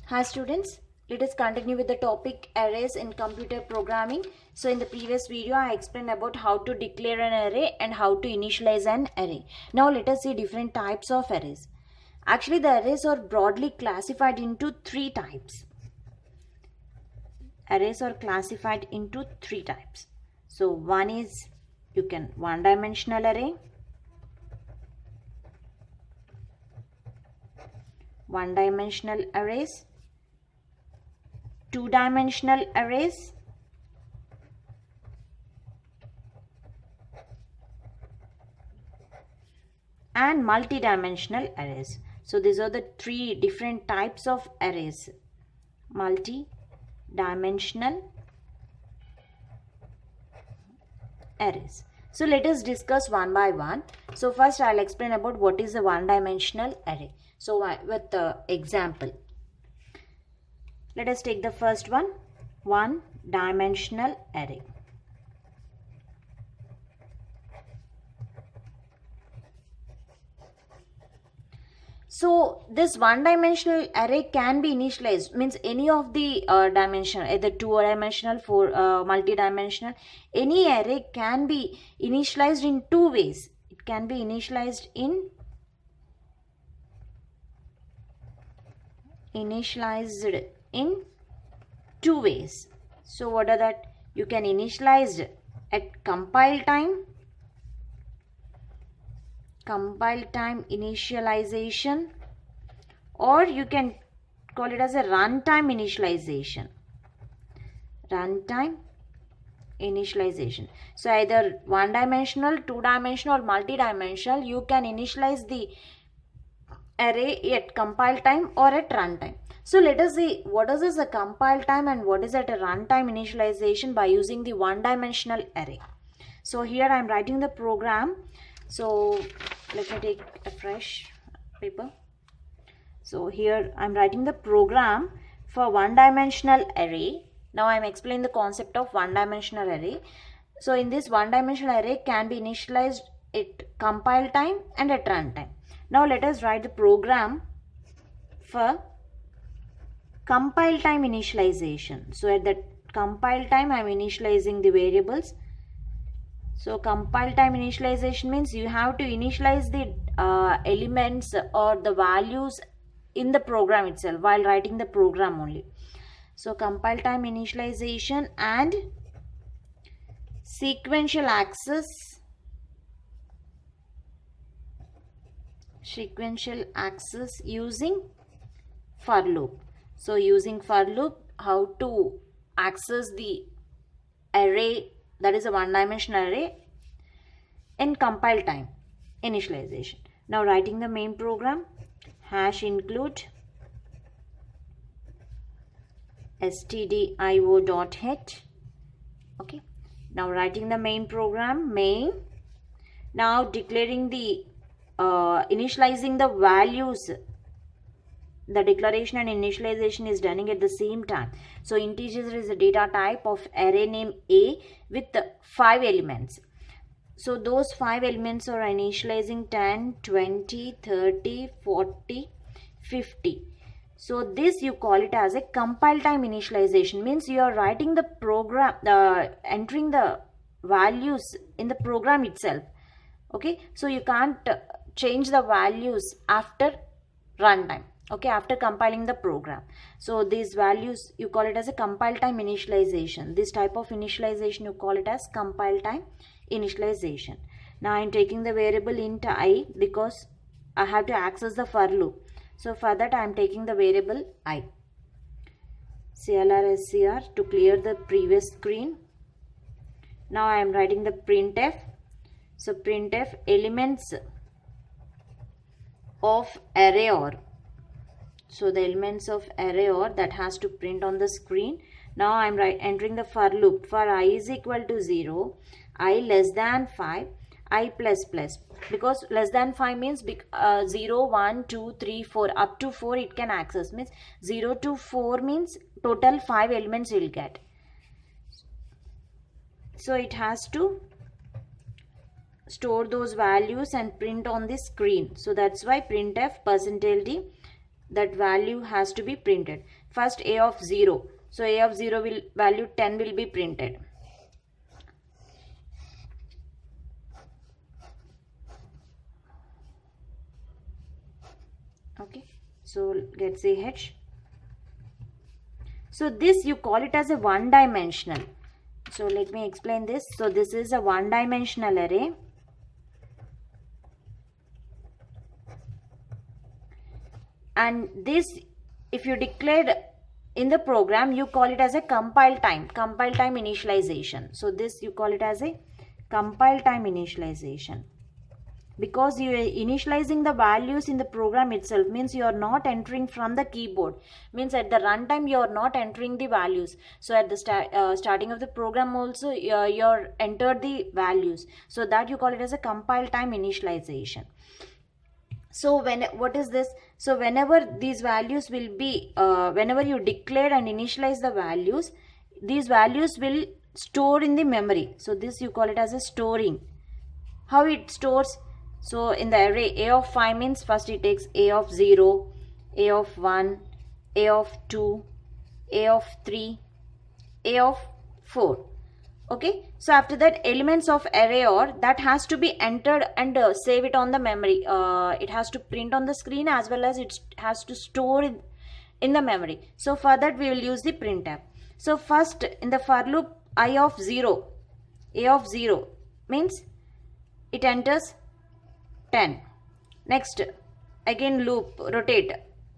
Hi students, let us continue with the topic arrays in computer programming. So in the previous video I explained about how to declare an array and how to initialize an array. Now let us see different types of arrays. Actually the arrays are broadly classified into three types. Arrays are classified into three types. So one is one-dimensional array, one-dimensional arrays, two-dimensional arrays, and multi-dimensional arrays. So these are the three different types of arrays. Multi-dimensional arrays. So let us discuss one by one. So first I'll explain about what is a one-dimensional array. So with the example. Let us take the first one, one-dimensional array. So this one-dimensional array can be initialized, means any of the dimension, either two-dimensional, multi-dimensional, any array can be initialized in two ways. It can be initialized in two ways. So what are that? You can initialize at compile time initialization, or you can call it as a runtime initialization. So either one-dimensional, two-dimensional or multi-dimensional, you can initialize the array at compile time or at runtime. So let us see what is a compile time and what is at a runtime initialization by using the one-dimensional array. So here I am writing the program. So let me take a fresh paper. So here I am writing the program for one-dimensional array. Now I am explaining the concept of one-dimensional array. So in this one-dimensional array can be initialized at compile time and at runtime. Now let us write the program for compile time initialization. So at the compile time I am initializing the variables. So compile time initialization means you have to initialize the elements or the values in the program itself while writing the program only. So compile time initialization and sequential access using for loop. So using for loop, how to access the array, that is a one-dimensional array, in compile time initialization. Now writing the main program, #include stdio.h. Okay, now writing the main program, main. Now declaring the initializing the values. The declaration and initialization is done at the same time. So integer is a data type of array name A with 5 elements. So those 5 elements are initializing 10, 20, 30, 40, 50. So this you call it as a compile time initialization. Means you are writing the program, entering the values in the program itself. Okay, so you can't change the values after runtime. Okay, after compiling the program. So these values you call it as a compile time initialization. This type of initialization you call it as compile time initialization. Now I am taking the variable int I because I have to access the for loop. So for that I am taking the variable I. CLR to clear the previous screen. Now I am writing the printf. So printf elements of array or. So the elements of array or that has to print on the screen. Now I am entering the for loop. For I is equal to 0, I less than 5, I plus plus. Because less than 5 means 0, 1, 2, 3, 4. Up to 4 it can access. Means 0 to 4 means total 5 elements you will get. So it has to store those values and print on the screen. So that's why printf %d that value has to be printed. First a of 0. So a of 0 will value 10 will be printed. Okay, so let's say H. So this you call it as a one dimensional. So let me explain this. So this is a one dimensional array. And this, if you declared in the program, you call it as a compile time initialization. So this you call it as a compile time initialization, because you are initializing the values in the program itself, means you are not entering from the keyboard, means at the runtime you are not entering the values. So at the starting of the program also you're entered the values, so that you call it as a compile time initialization. So what is this? So whenever these values will be whenever you declare and initialize the values, these values will store in the memory. So this you call it as a storing. How it stores? So in the array a of 5 means first it takes a of 0, a of 1, a of 2, a of 3, a of 4. Okay, so after that elements of array or that has to be entered and save it on the memory. It has to print on the screen as well as it has to store in the memory. So for that we will use the printf. So first in the for loop I of 0, a of 0 means it enters 10. Next again loop rotate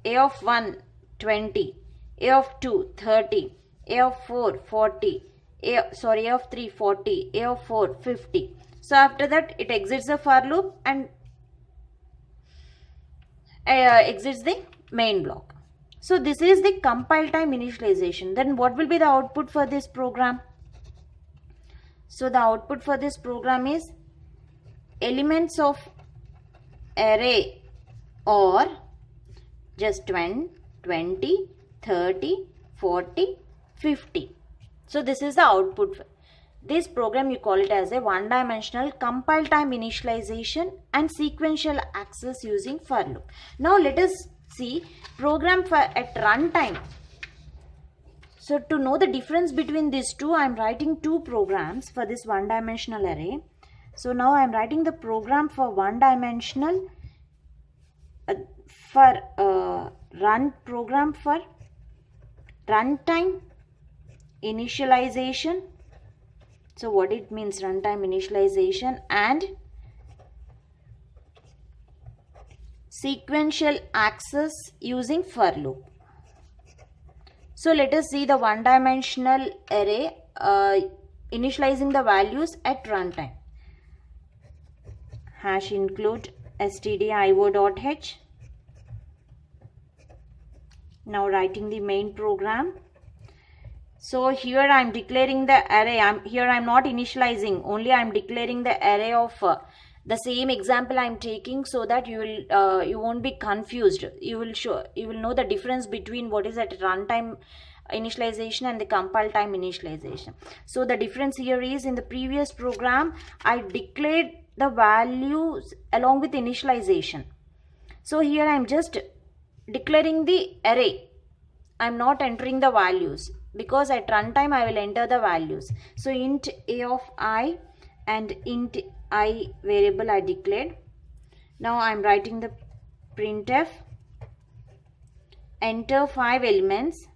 a of 1 20, a of 2 30, a of 4 40, a of 3 40, a of 4 50. So after that it exits the for loop and exits the main block. So this is the compile time initialization. Then what will be the output for this program? So the output for this program is elements of array or just 10, 20, 30, 40, 50. So this is the output. This program you call it as a one-dimensional compile time initialization and sequential access using for loop. Now let us see program for at runtime. So to know the difference between these two, I am writing two programs for this one-dimensional array. So now I am writing the program for one-dimensional program for runtime initialization. So what it means, runtime initialization and sequential access using for loop. So let us see the one-dimensional array initializing the values at runtime. Hash include stdio.h. Now writing the main program. So here I am declaring the array. Here I am not initializing, only I am declaring the array of the same example I am taking, so that you won't be confused. You will know the difference between what is at runtime initialization and the compile time initialization. So the difference here is, in the previous program I declared the values along with initialization. So here I am just declaring the array. I am not entering the values, because at runtime I will enter the values. So int a of I and int I variable I declared. Now I am writing the printf enter 5 elements.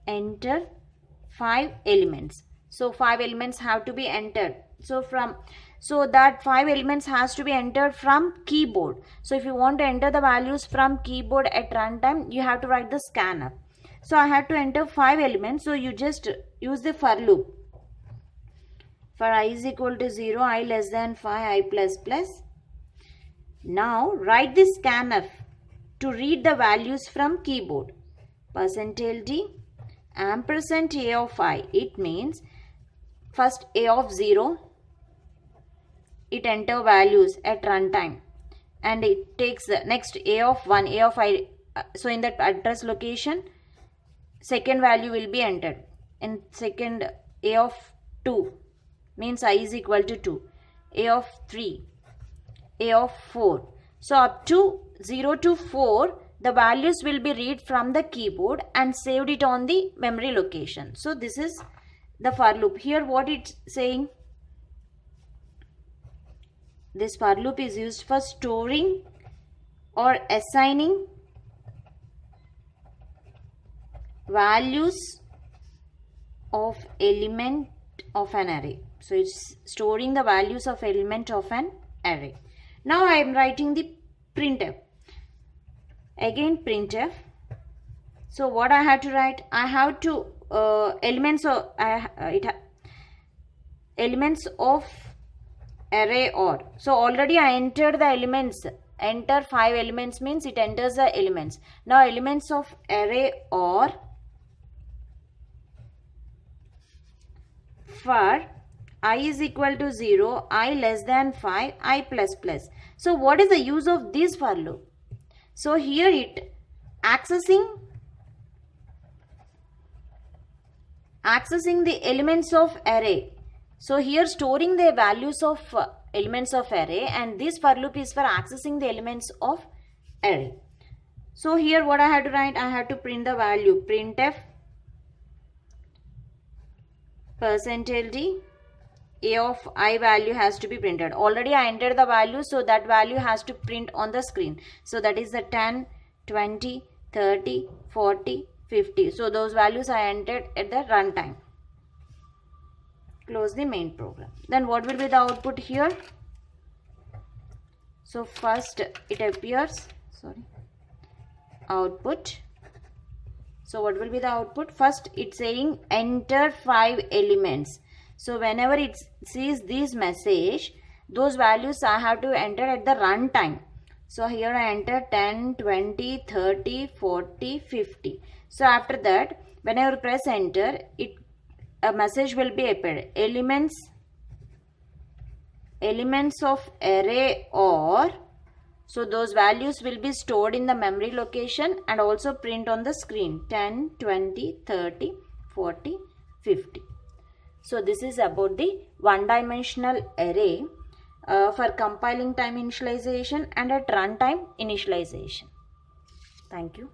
Enter 5 elements. So 5 elements have to be entered. So that 5 elements has to be entered from keyboard. So if you want to enter the values from keyboard at runtime, you have to write the scanf. So I had to enter 5 elements. So you just use the for loop. For I is equal to 0, I less than 5, I plus plus. Now write the scanf to read the values from keyboard. %LD ampersand a of I. It means first a of 0. It enter values at runtime, and it takes the next a of 1, a of I. So in that address location, second value will be entered. In second, a of 2 means I is equal to 2. A of 3 A of 4. So up to 0 to 4, the values will be read from the keyboard and saved it on the memory location. So this is the for loop. Here what it's saying, this for loop is used for storing or assigning values of element of an array. So it's storing the values of element of an array. Now I am writing the printf. Again printf. So what I have to write? I have to elements of elements of array or. So already I entered the elements. Enter 5 elements means it enters the elements. Now elements of array or for I is equal to 0, I less than 5, I plus plus. So what is the use of this for loop? So here it accessing the elements of array. So here storing the values of elements of array, and this for loop is for accessing the elements of array. So here what I have to write? I have to print the value printf %d a of I value has to be printed. Already I entered the value, so that value has to print on the screen. So that is the 10, 20, 30, 40, 50. So those values I entered at the runtime. Close the main program. Then what will be the output here? So first it appears, output. So what will be the output? First it's saying enter 5 elements. So whenever it sees this message, those values I have to enter at the runtime. So here I enter 10, 20, 30, 40, 50. So after that, whenever you press enter, a message will be appeared. Elements of array or. So those values will be stored in the memory location and also print on the screen. 10, 20, 30, 40, 50. So this is about the one-dimensional array for compiling time initialization and at runtime initialization. Thank you.